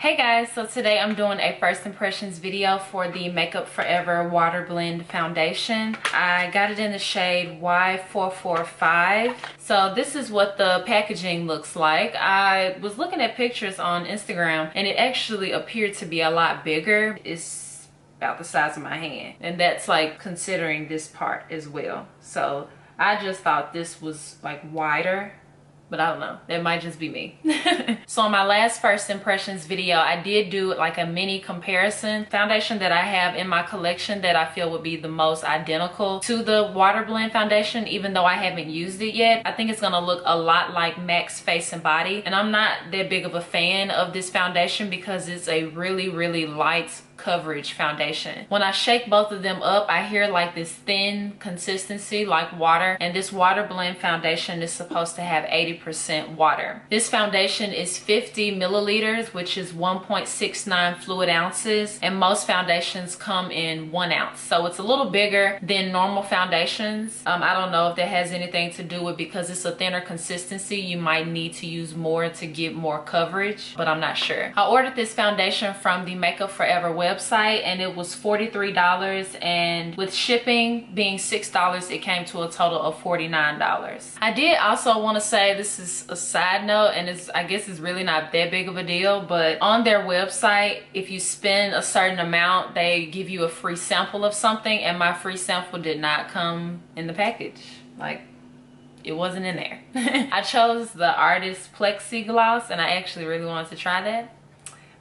Hey guys, so today I'm doing a first impressions video for the Makeup Forever Water Blend Foundation. I got it in the shade Y445. So this is what the packaging looks like. I was looking at pictures on Instagram and it actually appeared to be a lot bigger. It's about the size of my hand, and that's like considering this part as well. So I just thought this was like wider, but I don't know, that might just be me. So on my last first impressions video, I did do like a mini comparison foundation that I have in my collection that I feel would be the most identical to the water blend foundation, even though I haven't used it yet. I think it's gonna look a lot like MAC's Face and Body, and I'm not that big of a fan of this foundation because it's a really light coverage foundation. When I shake both of them up, I hear like this thin consistency like water, and this water blend foundation is supposed to have 80% water. This foundation is 50 milliliters, which is 1.69 fluid ounces, and most foundations come in 1 ounce, so it's a little bigger than normal foundations. I don't know if that has anything to do with, because it's a thinner consistency, you might need to use more to get more coverage, but I'm not sure. I ordered this foundation from the Makeup Forever website, and it was $43, and with shipping being $6, it came to a total of $49. I did also want to say, this is a side note, and I guess it's really not that big of a deal, but on their website, if you spend a certain amount, they give you a free sample of something, and my free sample did not come in the package. Like, it wasn't in there. I chose the Artist Plexi Gloss, and I actually really wanted to try that,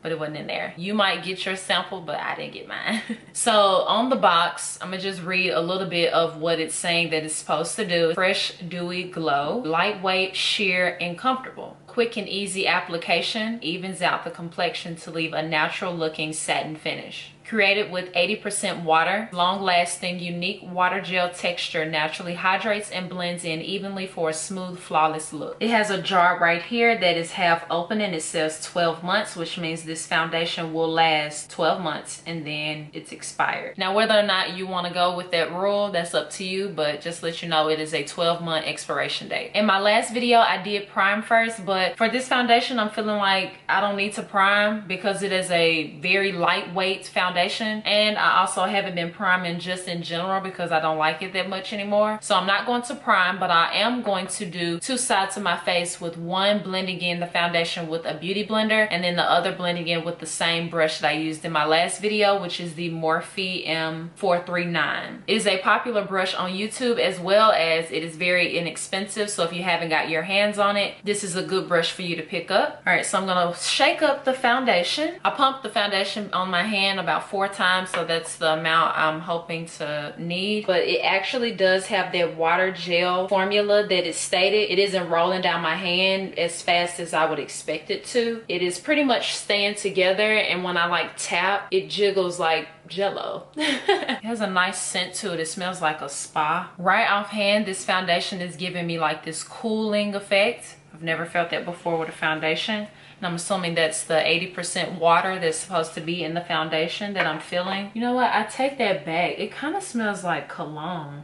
but it wasn't in there. You might get your sample, but I didn't get mine. So on the box, I'm gonna just read a little bit of what it's saying that it's supposed to do. Fresh, dewy glow, lightweight, sheer, and comfortable. Quick and easy application, evens out the complexion to leave a natural looking satin finish. Created with 80% water, long-lasting, unique water gel texture naturally hydrates and blends in evenly for a smooth, flawless look. It has a jar right here that is half open, and it says 12 months, which means this foundation will last 12 months and then it's expired. Now, whether or not you want to go with that rule, that's up to you, but just let you know it is a 12-month expiration date. In my last video, I did prime first, but for this foundation, I'm feeling like I don't need to prime because it is a very lightweight foundation. And I also haven't been priming just in general because I don't like it that much anymore. So I'm not going to prime, but I am going to do two sides of my face, with one blending in the foundation with a beauty blender, and then the other blending in with the same brush that I used in my last video, which is the Morphe M310. It is a popular brush on YouTube, as well as it is very inexpensive. So if you haven't got your hands on it, this is a good brush for you to pick up. All right, so I'm gonna shake up the foundation. I pumped the foundation on my hand about 4 times, so that's the amount I'm hoping to need. But it actually does have that water gel formula that is stated. It isn't rolling down my hand as fast as I would expect it to. It is pretty much staying together, and when I like tap, it jiggles like jello. It has a nice scent to it. It smells like a spa. Right offhand, this foundation is giving me like this cooling effect. I've never felt that before with a foundation. And I'm assuming that's the 80% water that's supposed to be in the foundation that I'm feeling. You know what? I take that back. It kind of smells like cologne,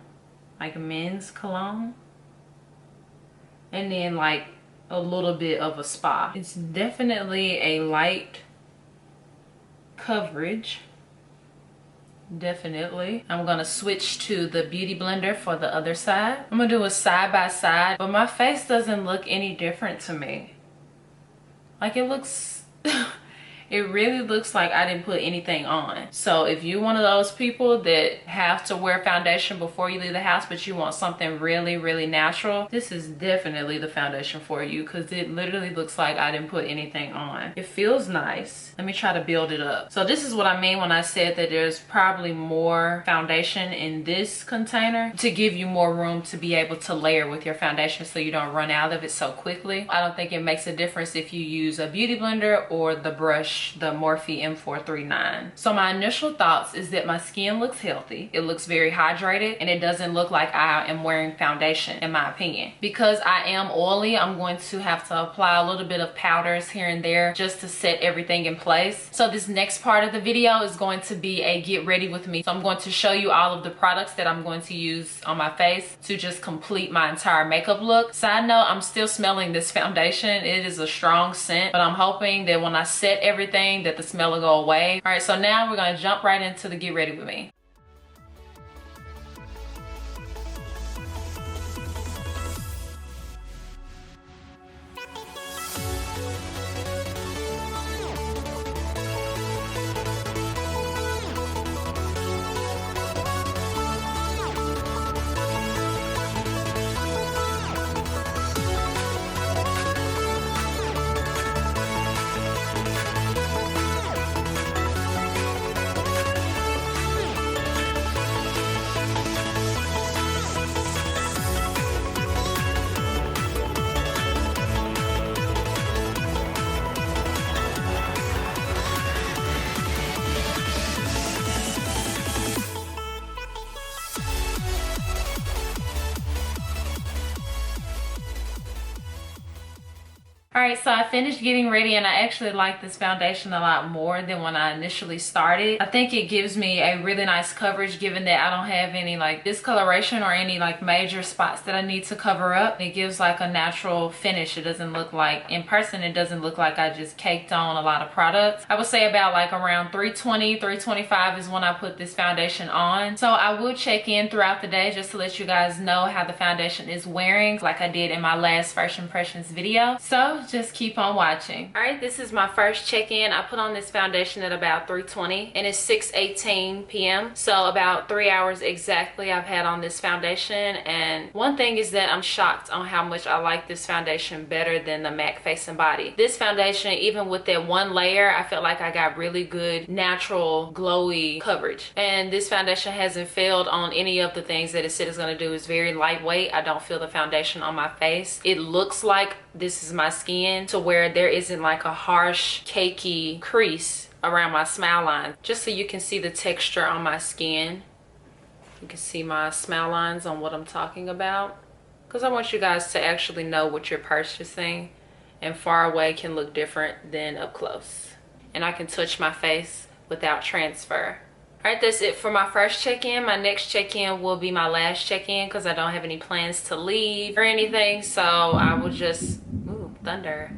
like men's cologne. And then like a little bit of a spa. It's definitely a light coverage. Definitely. I'm gonna switch to the beauty blender for the other side. I'm gonna do a side by side, but my face doesn't look any different to me. Like, it looks, it really looks like I didn't put anything on. So if you're one of those people that have to wear foundation before you leave the house, but you want something really natural, this is definitely the foundation for you, because it literally looks like I didn't put anything on. It feels nice. Let me try to build it up. So this is what I mean when I said that there's probably more foundation in this container to give you more room to be able to layer with your foundation so you don't run out of it so quickly. I don't think it makes a difference if you use a beauty blender or the brush, the Morphe M410. So my initial thoughts is that my skin looks healthy. It looks very hydrated, and it doesn't look like I am wearing foundation, in my opinion. Because I am oily, I'm going to have to apply a little bit of powders here and there just to set everything in place. So this next part of the video is going to be a get ready with me. So I'm going to show you all of the products that I'm going to use on my face to just complete my entire makeup look. Side note, I'm still smelling this foundation. It is a strong scent, but I'm hoping that when I set everything everything, that the smell will go away. All right, so now we're gonna jump right into the get ready with me. Alright, so I finished getting ready and I actually like this foundation a lot more than when I initially started. I think it gives me a really nice coverage given that I don't have any like discoloration or any like major spots that I need to cover up. It gives like a natural finish. It doesn't look like, in person, it doesn't look like I just caked on a lot of products. I would say about like around 320, 325 is when I put this foundation on. So I will check in throughout the day just to let you guys know how the foundation is wearing, like I did in my last first impressions video. So just keep on watching. All right, this is my first check-in. I put on this foundation at about 3:20 and it's 6:18 p.m. So about 3 hours exactly I've had on this foundation. And one thing is that I'm shocked on how much I like this foundation better than the MAC Face and Body. This foundation, even with that one layer, I felt like I got really good natural glowy coverage. And this foundation hasn't failed on any of the things that it said it's going to do. It's very lightweight. I don't feel the foundation on my face. It looks like this is my skin to where there isn't like a harsh cakey crease around my smile line. Just so you can see the texture on my skin. You can see my smile lines on what I'm talking about, because I want you guys to actually know what you're purchasing, and far away can look different than up close. And I can touch my face without transfer. All right, that's it for my first check-in. My next check-in will be my last check-in because I don't have any plans to leave or anything. So I will just, ooh, thunder.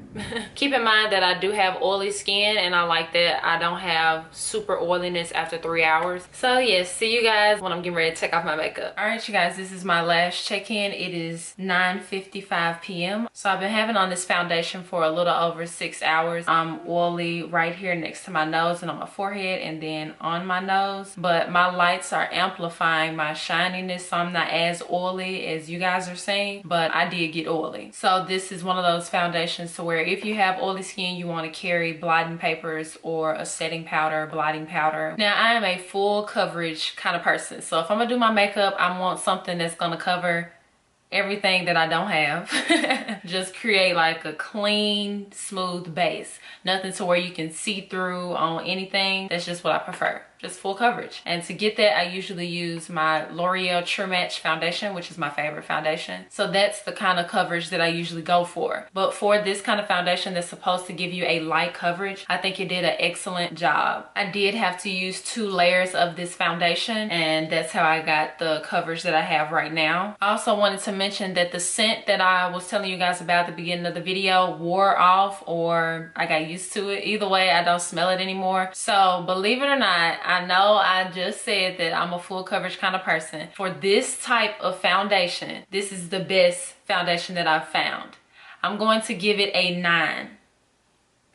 Keep in mind that I do have oily skin and I like that I don't have super oiliness after 3 hours. So yes, see you guys when I'm getting ready to take off my makeup. All right, you guys, this is my last check-in. It is 9:55 p.m. So I've been having on this foundation for a little over 6 hours. I'm oily right here next to my nose and on my forehead and then on my nose. But my lights are amplifying my shininess, so I'm not as oily as you guys are saying, but I did get oily. So this is one of those foundations to where if you have oily skin, you want to carry blotting papers or a setting powder, blotting powder. Now, I am a full coverage kind of person. So if I'm going to do my makeup, I want something that's going to cover everything that I don't have. Just create like a clean, smooth base. Nothing to where you can see through on anything. That's just what I prefer. Just full coverage. And to get that, I usually use my L'Oreal True Match foundation, which is my favorite foundation. So that's the kind of coverage that I usually go for. But for this kind of foundation that's supposed to give you a light coverage, I think it did an excellent job. I did have to use 2 layers of this foundation, and that's how I got the coverage that I have right now. I also wanted to mention that the scent that I was telling you guys about at the beginning of the video wore off, or I got used to it. Either way, I don't smell it anymore. So believe it or not, I know I just said that I'm a full coverage kind of person. For this type of foundation, this is the best foundation that I've found. I'm going to give it a 9.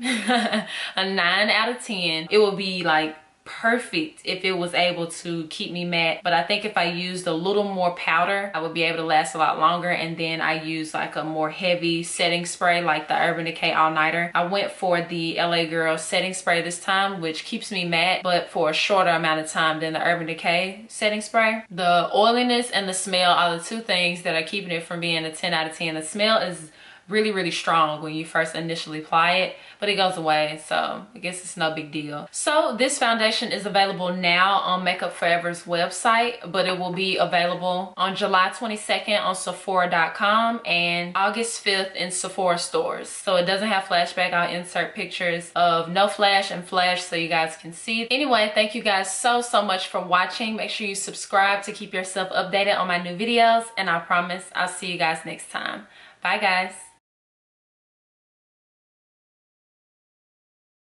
A 9 out of 10. It will be like perfect if it was able to keep me matte, but I think if I used a little more powder, I would be able to last a lot longer. And then I use like a more heavy setting spray like the Urban Decay All Nighter. I went for the LA Girl setting spray this time, which keeps me matte but for a shorter amount of time than the Urban Decay setting spray. The oiliness and the smell are the 2 things that are keeping it from being a 10 out of 10. The smell is really strong when you first initially apply it, but it goes away, so I guess it's no big deal. So this foundation is available now on Makeup Forever's website, but it will be available on July 22nd on Sephora.com and August 5th in Sephora stores. So it doesn't have flashback. I'll insert pictures of no flash and flash so you guys can see. Anyway, thank you guys so much for watching. Make sure you subscribe to keep yourself updated on my new videos, and I promise I'll see you guys next time. Bye guys.